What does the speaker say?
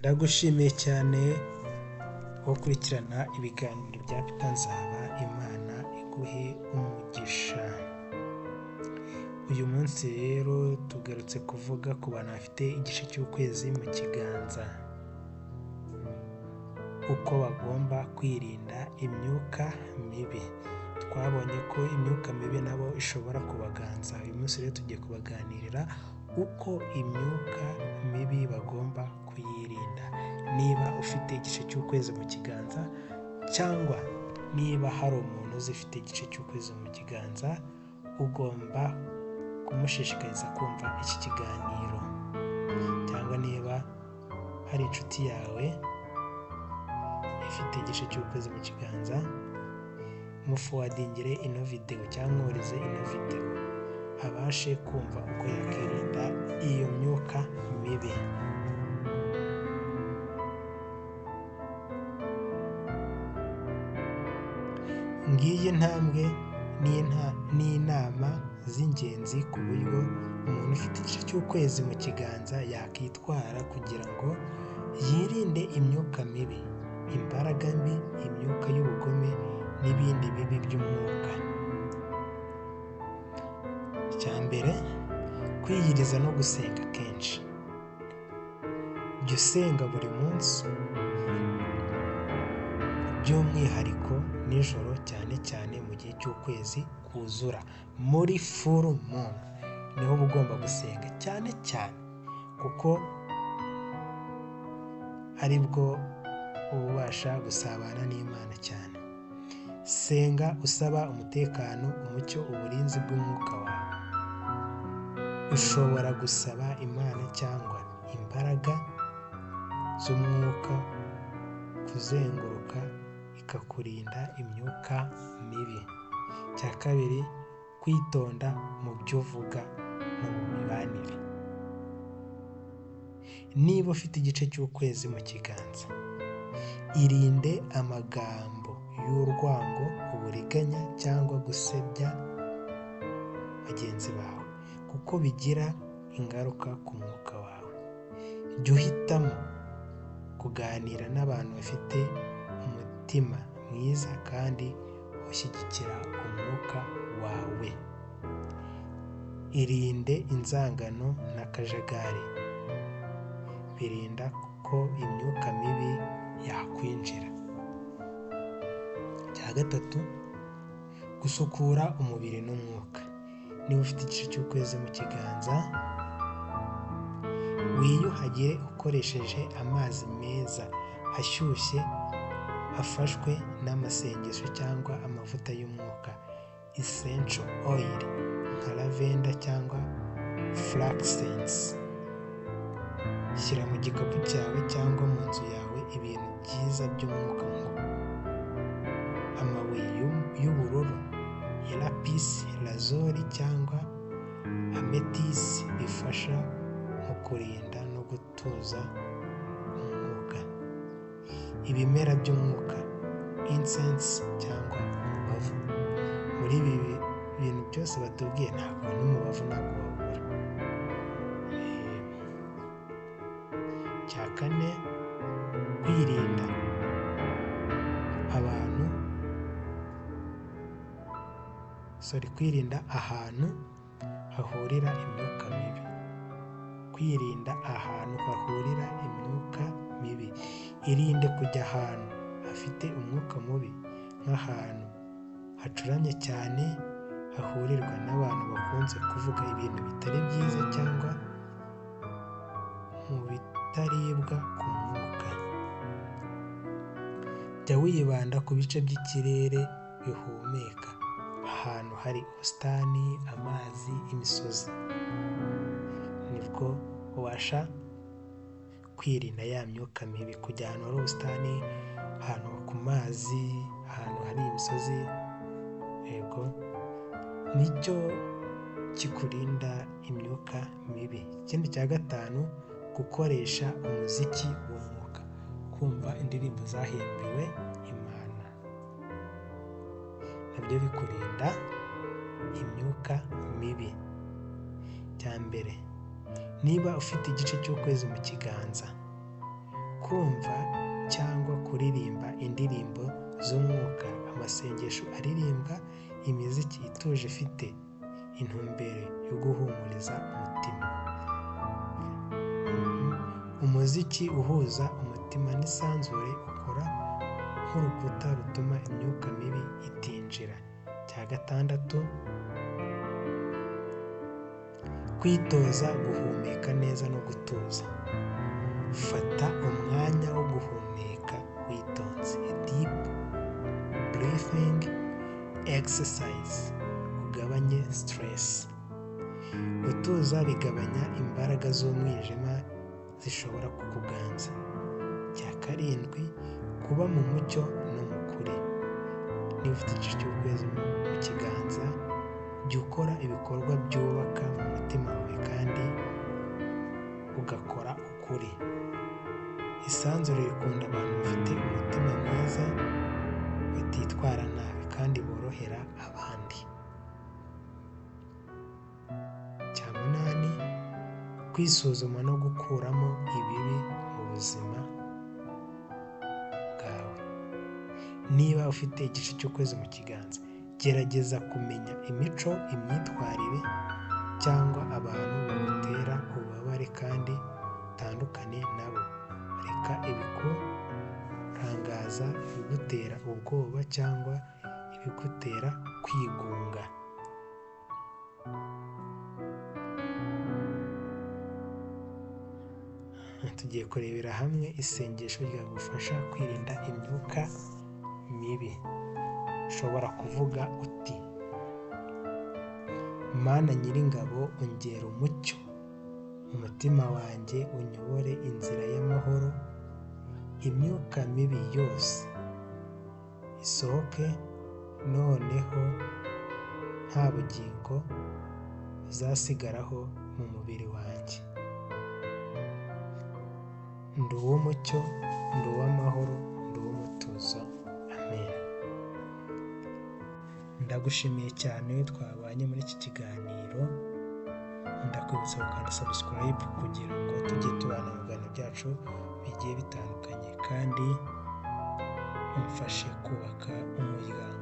Ndagushimiye cyane gukurikirana ibiganiro bya Peter Nzaba. Imana iguhe umugisha. Uyu munsi rero tugarutse kuvuga ku bantu bafite igice cy'ukwezi mu kiganza, uko bagomba kwirinda imyuka mibi. Twabonye ko imyuka mibi nabo ishobora kubaganza. Uyu munsi rero tugiye kubaganirira uko imyuka mibi bagomba kuyirinda. Niba ufite igice cy'ukwezi mu kiganza, cyangwa niba hari umuntu uzifite igice cy'ukwezi mu kiganza, ugomba kumushishikariza kumva iki kiganiro. Cyangwa niba hari inshuti yawe ifite igice cy'ukwezi mu kiganza, mufuwadingire ino video cyangwa mwurize ino video abashe kumva uko yakwirinda iyo myuka mibi. Ngiyi ntambwe n'inama z'ingenzi ku buryo umuntu ufite igice cy'ukwezi mu kiganza yakwitwara kugira ngo yirinde imyuka mibi, imbaraga mbi, imyuka y'ubugome n'ibindi bibi by'umwuka. Icya mbere, kwiyiriza no gusenga kenshi. Jya usenga buri munsi, by'umwihariko nijoro, cyane cyane mu gihe cy'ukwezi kuzura, muri full moon niho uba ugomba gusenga cyane cyane, kuko aribwo uba ubasha gusabana n'Imana cyane. Senga usaba umutekano, umucyo, uburinzi bw'umwuka wawe. Ushobora gusaba Imana cyangwa imbaraga z'umwuka kuzenguruka ikakurinda imyuka mibi. Icya kabiri, kwitonda mu byo uvuga no mu mibanire. Niba ufite igice cy'ukwezi mu kiganza, irinde amagambo y'urwango, uburiganya cyangwa gusebya bagenzi bawe, kuko bigira ingaruka ku mwuka wawe. Jya uhitamo kuganira n'abantu bafite umutima mwiza kandi ushyigikira umwuka wawe. Irinde inzangano n'akajagari, birinda ko imyuka mibi yakwinjira. Icya gatatu, gusukura umubiri n'umwuka. Niba ufite igice cy'ukwezi mu kiganza, wiyuhagire ukoresheje amazi meza ashyushye afashwe n'amasengesho cyangwa amavuta y'umwuka, essential oil nka lavender cyangwa frankincense. Shyira mu gikapu cyawe cyangwa mu nzu yawe ibintu byiza by'umwuka ngo amabuye y'ubururu, lapis lazuli cyangwa amethyst, bifasha mu kurinda no gutuza umwuka. Ibimera by'umwuka, incense cyangwa umubavu. Muri ibi bintu byose batubwiye, ntabwo n'umubavu ntabwo wabura. Icya kane, kwirinda ahantu hahurira imyuka mibi. Kwirinda ahantu hahurira imyuka mibi. Irinde kujya ahantu hafite umwuka mubi, nk'ahantu hacuramye cyane, hahurirwa n'abantu bakunze kuvuga ibintu bitari byiza cyangwa mu bitaribwa ku mwuka. Jya wibanda ku bice by'ikirere bihumeka, ahantu hari ubusitani, amazi, imisozi. Nibwo ubasha kwirinda ya myuka mibi. Kujya ahantu hari ubusitani, ahantu ku mazi, ahantu hari imisozi, yego, nicyo kikurinda imyuka mibi. Ikindi cya gatanu, gukoresha umuziki w'umwuka, kumva indirimbo zahimbiwe Imana, nabyo bikurinda imyuka mibi. Icya mbere, niba ufite igice cy'ukwezi mu kiganza, kumva cyangwa kuririmba indirimbo z'umwuka, amasengesho aririmbwa, imiziki ituje ifite intumbero yo guhumuriza umutima. Umuziki uhuza umutima n'isanzure ukora nk'urukuta rutuma imyuka mibi itinjira. Cya gatandatu, kwitoza guhumeka neza no gutuza. Fata umwanya wo guhumeka witonze, deep breathing exercise, ugabanye stress. Gutuza bigabanya imbaraga z'umwijima zishobora kukuganza. Cya karindwi, kuba mu mucyo no mu kuri. Niba ufite igice cy'ukwezi mu kiganza, jya ukora ibikorwa byubaka mu mutima wawe kandi ugakora ukuri. Isanzure rikunda abantu bafite umutima mwiza, batitwara nabi kandi borohera abandi. Cya munani, kwisuzuma no gukuramo ibibi mu buzima bwawe. Niba ufite igice cy'ukwezi mu kiganza, gerageza kumenya imico, imyitwarire cyangwa abantu bagutera ububabare kandi utandukane nabo. Reka ibikurangaza, ibigutera ubwoba cyangwa ibigutera kwigunga. Tugiye kurebera hamwe isengesho ryagufasha kwirinda imyuka mibi. Ushobora kuvuga uti: Mana Nyiringabo, ongera umucyo mu mutima wanjye, unyobore inzira y'amahoro. Imyuka mibi yose isohoke noneho, nta bugingo buzasigaraho mu mubiri wanjye. Ndi uw'umucyo, ndi uw'amahoro, ndi uw'umutuzo. Amen. Ndagushimiye cyane twabanye muri iki kiganiro. Ndakwibutsa gukanda subscribe kugira ngo tujye tubana mu biganiro byacu bigiye bitandukanye kandi umfashe kubaka umuryango